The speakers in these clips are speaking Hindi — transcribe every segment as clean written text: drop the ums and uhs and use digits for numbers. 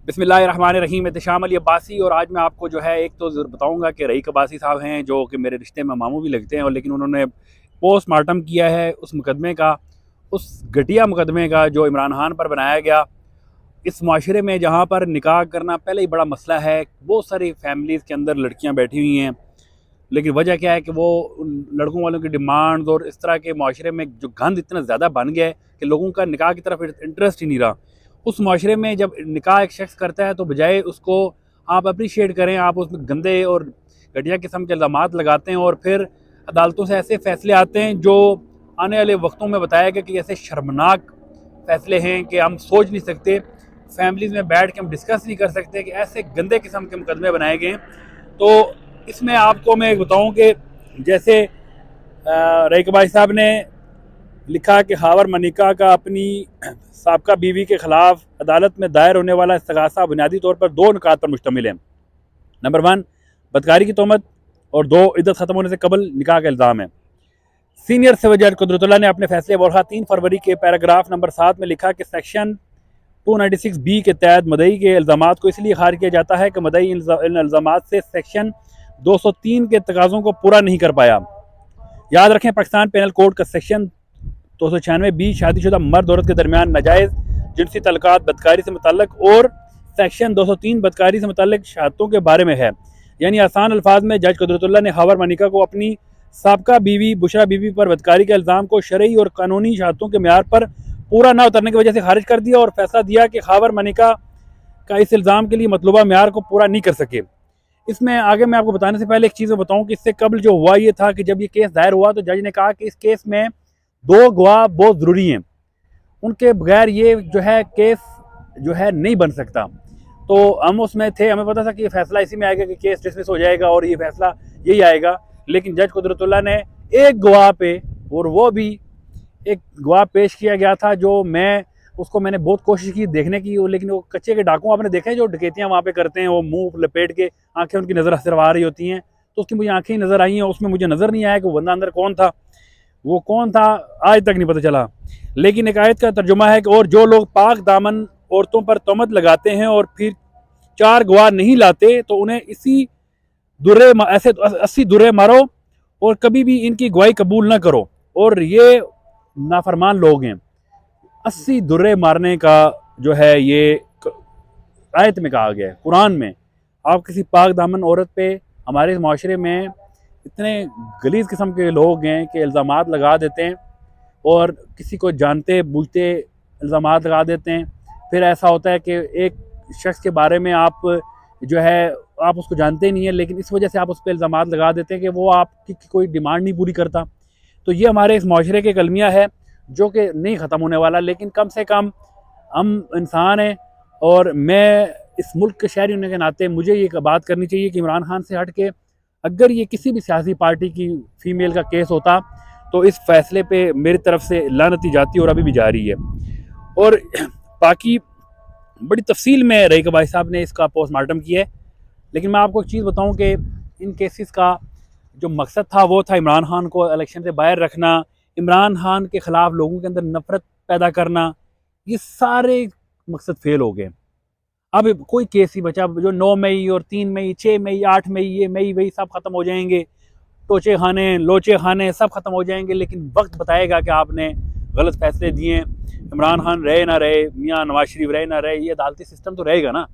बिस्मिल्लाहिर्रहमानिर्रहीम। एहतशाम अली अब्बासी। और आज मैं आपको जो है एक तो बताऊंगा कि रईक अब्बासी साहब हैं जो कि मेरे रिश्ते में मामू भी लगते हैं, और लेकिन उन्होंने पोस्टमार्टम किया है उस मुकदमे का, उस घटिया मुकदमे का जो इमरान खान पर बनाया गया। इस माशरे में जहाँ पर निकाह करना पहले ही बड़ा मसला है, बहुत सारी फैमिलीज़ के अंदर लड़कियाँ बैठी हुई हैं, लेकिन वजह क्या है कि वो उन लड़कों वालों की डिमांड और इस तरह के माशरे में जो गंद इतना ज़्यादा बन गया है कि लोगों का निकाह की तरफ इंटरेस्ट ही नहीं रहा। उस माशरे में जब निकाह एक शख्स करता है तो बजाय उसको आप अप्रिशिएट करें, आप उसमें गंदे और घटिया किस्म के इल्ज़ामात लगाते हैं, और फिर अदालतों से ऐसे फ़ैसले आते हैं जो आने वाले वक्तों में बताया गया कि ऐसे शर्मनाक फ़ैसले हैं कि हम सोच नहीं सकते, फैमिलीज़ में बैठ के हम डिस्कस नहीं कर सकते कि ऐसे गंदे किस्म के मुकदमे बनाए गए हैं। तो इसमें आपको मैं बताऊं कि जैसे रईक भाई साहब ने लिखा कि हावर मनिका का अपनी साबका बीवी के ख़िलाफ़ अदालत में दायर होने वाला इस्तग़ासा बुनियादी तौर पर दो नुकात पर मुश्तमिल है। नंबर 1, बदकारी की तोहमत, और 2, इद्दत ख़त्म होने से कबल निकाह का इल्ज़ाम है। सीनियर सिविल जज कुदरतुल्लाह ने अपने फैसले वर्षा 3 फरवरी के पैराग्राफ नंबर 7 में लिखा कि सेक्शन 296B के तहत मदई के इल्ज़ामात को इसलिए खारिज किया जाता है कि मदई इन इल्ज़ामात से सेक्शन 203 के तकाज़ों को पूरा नहीं कर पाया। याद रखें, पाकिस्तान पेनल कोड का सेक्शन 296B शादीशुदा मर्द औरत के दरमियान नाजायज़ जिनसी तल्लुकात बदकारी से मुतल्लक, और सेक्शन 203 बदकारी से मुतल्लक शहादतों के बारे में है। यानी आसान अल्फाज में जज कुदरतुल्लाह ने हावर मनिका को अपनी साबका बीवी बुशरा बीवी पर बदकारी के इल्ज़ाम को शरई और कानूनी शहादतों के म्यार पर पूरा न उतरने की वजह से खारिज कर दिया, और फैसला दिया कि हावर मनिका का इस इल्ज़ाम के लिए मतलूबा म्यार को पूरा नहीं कर सके। इसमें आगे मैं आपको बताने से पहले एक चीज़ बताऊं कि इससे कबल जो हुआ ये था कि जब ये केस दायर हुआ तो जज ने कहा कि इस केस में 2 गवाह बहुत ज़रूरी हैं, उनके बगैर ये जो है केस जो है नहीं बन सकता। तो हम उसमें थे, हमें पता था कि ये फैसला इसी में आएगा कि केस डिसमिस हो जाएगा और ये फैसला यही आएगा, लेकिन जज कुदरतुल्लाह ने एक गवाह पे, और वो भी एक गवाह पेश किया गया था जो मैंने बहुत कोशिश की देखने की, लेकिन वो कच्चे के डाकू आपने देखे जो डकैतियाँ वहाँ पे करते हैं, वो मुंह लपेट के आंखें उनकी नज़र सिर्फ आ रही होती हैं, तो उसकी मुझे आंखें ही नज़र आई हैं, उसमें मुझे नज़र नहीं आया कि वो बंदा अंदर कौन था, वो कौन था आज तक नहीं पता चला। लेकिन एक आयत का तर्जुमा है कि और जो लोग पाक दामन औरतों पर तोहमत लगाते हैं और फिर 4 गवाह नहीं लाते तो उन्हें ऐसे 80 दुर्रे मारो और कभी भी इनकी गवाही कबूल ना करो, और ये नाफरमान लोग हैं। 80 दुर्रे मारने का जो है ये आयत में कहा गया है, कुरान में। आप किसी पाक दामन औरत पे हमारे माशरे में इतने गलीज़ किस्म के लोग हैं कि इल्ज़ामात लगा देते हैं, और किसी को जानते बूझते इल्ज़ामात लगा देते हैं। फिर ऐसा होता है कि एक शख्स के बारे में आप जो है आप उसको जानते नहीं हैं, लेकिन इस वजह से आप उस पर इल्ज़ामात लगा देते हैं कि वो आपकी कोई डिमांड नहीं पूरी करता। तो ये हमारे इस माशरे के कलमिया है जो कि नहीं ख़त्म होने वाला, लेकिन कम से कम हम इंसान हैं, और मैं इस मुल्क के शहरी होने के नाते मुझे ये बात करनी चाहिए कि इमरान खान से हट के अगर ये किसी भी सियासी पार्टी की फ़ीमेल का केस होता तो इस फैसले पे मेरी तरफ से लानती जाती और अभी भी जारी है। और बाकी बड़ी तफसील में रईक भाई साहब ने इसका पोस्टमार्टम किया है, लेकिन मैं आपको एक चीज़ बताऊं कि इन केसेस का जो मकसद था वो था इमरान खान को इलेक्शन से बाहर रखना, इमरान खान के ख़िलाफ़ लोगों के अंदर नफ़रत पैदा करना। ये सारे मकसद फेल हो गए। अब कोई केस ही बचा जो 9 मई और 3 मई 6 मई 8 मई ये मई वही सब ख़त्म हो जाएंगे, टोचे खाने लोचे खाने सब ख़त्म हो जाएंगे, लेकिन वक्त बताएगा कि आपने गलत फैसले दिए। इमरान खान रहे ना रहे, मियाँ नवाज शरीफ रहे ना रहे, ये अदालती सिस्टम तो रहेगा ना,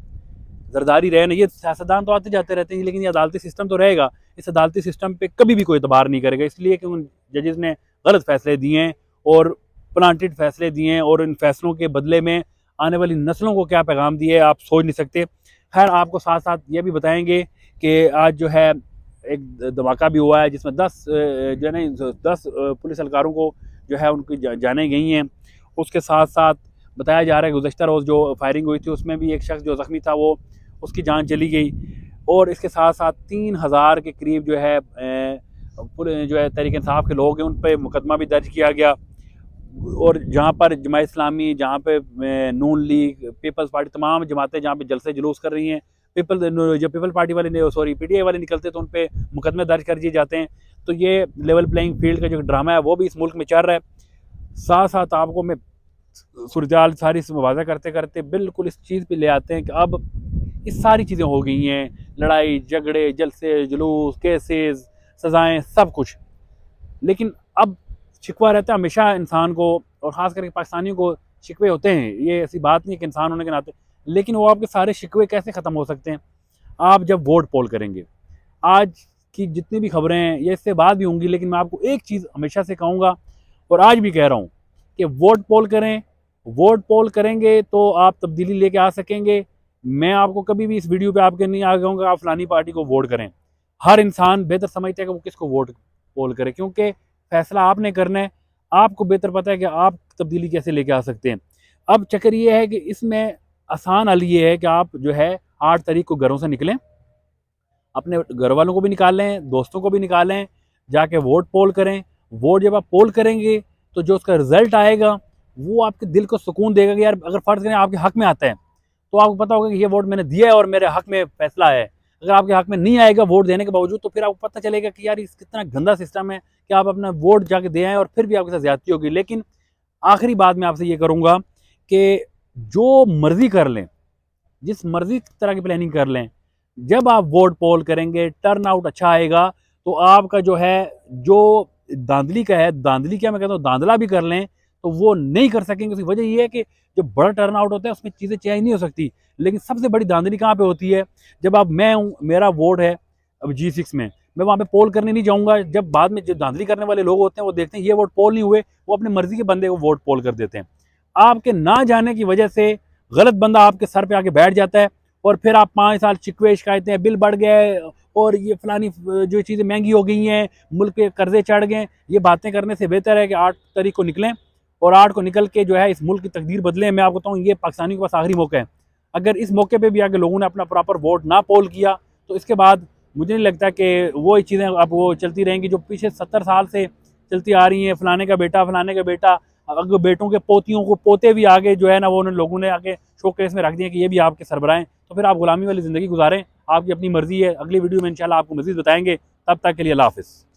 जरदारी रहे ना, ये सियासतदान तो आते जाते रहते हैं, लेकिन ये अदालती सिस्टम तो रहेगा। इस अदालती सिस्टम पे कभी भी कोई एतबार नहीं करेगा, इसलिए कि उन जजेस ने गलत फैसले दिए हैं और प्लांटेड फैसले दिए हैं, और इन फैसलों के बदले में आने वाली नस्लों को क्या पैगाम दिए आप सोच नहीं सकते। खैर, आपको साथ साथ ये भी बताएंगे कि आज जो है एक धमाका भी हुआ है जिसमें 10 जो है ना 10 पुलिस एहलकारों को जो है उनकी जानें गई हैं। उसके साथ साथ बताया जा रहा है कि गुज़श्ता रोज़ जो फायरिंग हुई थी उसमें भी एक शख्स जो ज़ख्मी था वो उसकी जान चली गई, और इसके साथ साथ 3000 के करीब जो है तहरीक इंसाफ के लोग हैं उन पर मुकदमा भी दर्ज किया गया, और जहाँ पर जमात इस्लामी, जहाँ पे नून लीग, पीपल्स पार्टी, तमाम जमातें जहाँ पे जलसे जुलूस कर रही हैं, पीपल पार्टी वाले PTI वाले निकलते तो उन पर मुकदमे दर्ज कर दिए जाते हैं। तो ये लेवल प्लेइंग फील्ड का जो ड्रामा है वो भी इस मुल्क में चल रहा है। साथ साथ आपको मैं सूरत सारी वाज़ा करते करते बिल्कुल इस चीज़ पे ले आते हैं कि अब इस सारी चीज़ें हो गई हैं, लड़ाई झगड़े, जलसे जुलूस, केसेस, सज़ाएँ, सब कुछ। लेकिन अब शिकवा रहता है हमेशा इंसान को, और ख़ास करके पाकिस्तानियों को शिकवे होते हैं। ये ऐसी बात नहीं है कि इंसान होने के नाते, लेकिन वो आपके सारे शिकवे कैसे ख़त्म हो सकते हैं? आप जब वोट पोल करेंगे। आज की जितनी भी खबरें हैं ये इससे बाद भी होंगी, लेकिन मैं आपको एक चीज़ हमेशा से कहूँगा और आज भी कह रहा हूँ कि वोट पोल करें। वोट पोल करेंगे तो आप तब्दीली लेके आ सकेंगे। मैं आपको कभी भी इस वीडियो पे आपके नहीं आ कहूँगा आप फलानी पार्टी को वोट करें। हर इंसान बेहतर समझता है कि वो किसको वोट पोल करे, क्योंकि फैसला आपने करना है। आपको बेहतर पता है कि आप तब्दीली कैसे लेके आ सकते हैं। अब चक्कर ये है कि इसमें आसान हल ये है कि आप जो है 8 तारीख को घरों से निकलें, अपने घर वालों को भी निकालें, दोस्तों को भी निकालें, जाके वोट पोल करें। वोट जब आप पोल करेंगे तो जो उसका रिजल्ट आएगा वो आपके दिल को सुकून देगा कि यार अगर फ़र्ज़ करें आपके हक़ में आता है तो आपको पता होगा कि ये वोट मैंने दिया है और मेरे हक़ में फ़ैसला है। अगर आपके हक़ में नहीं आएगा वोट देने के बावजूद, तो फिर आपको पता चलेगा कि यार इस कितना गंदा सिस्टम है कि आप अपना वोट जाके दे आएँ और फिर भी आपके साथ ज़्यादती होगी। लेकिन आखिरी बात मैं आपसे ये करूँगा कि जो मर्ज़ी कर लें, जिस मर्ज़ी तरह की प्लानिंग कर लें, जब आप वोट पोल करेंगे टर्न आउट अच्छा आएगा तो आपका जो है, जो धांधली का है, धांधली क्या मैं कहता हूँ, धांधला भी कर लें तो वो नहीं कर सकेंगे। उसकी वजह ये है कि जो बड़ा टर्न आउट होता है उसमें चीज़ें चेंज नहीं हो सकती। लेकिन सबसे बड़ी धांधली कहाँ पे होती है? जब आप, मैं हूँ, मेरा वोट है अब G6 में, मैं वहाँ पे पोल करने नहीं जाऊँगा। जब बाद में जो धांधली करने वाले लोग होते हैं वो देखते हैं ये वोट पोल नहीं हुए, वो अपनी मर्जी के बंदे को वोट पोल कर देते हैं। आपके ना जाने की वजह से गलत बंदा आपके सर पे आके बैठ जाता है और फिर आप 5 साल शिकवे शिकायतें, बिल बढ़ गए और ये फलानी जो चीज़ें महंगी हो गई हैं, मुल्क के कर्जे चढ़ गए। ये बातें करने से बेहतर है कि 8 तारीख को निकलें और 8 को निकल के जो है इस मुल्क की तकदीर बदलें। मैं आपको बताऊँ ये पाकिस्तानियों के पास आखिरी मौका है। अगर इस मौके पे भी आके लोगों ने अपना प्रॉपर वोट ना पोल किया तो इसके बाद मुझे नहीं लगता कि वो चीज़ें अब वो चलती रहेंगी जो पीछे 70 साल से चलती आ रही हैं, फलाने का बेटा, फलाने का बेटा। अगर बेटों के पोतियों को पोते भी आगे जो है ना, वो उन लोगों ने आगे शोकेस में रख दिए कि ये भी आपके सरबराह हैं, तो फिर आप गुलामी वाली ज़िंदगी गुजारें। आपकी अपनी मर्ज़ी है। अगली वीडियो में इंशाल्लाह आपको मज़ीद बताएंगे। तब तक के लिए अल्लाह हाफ़िज़।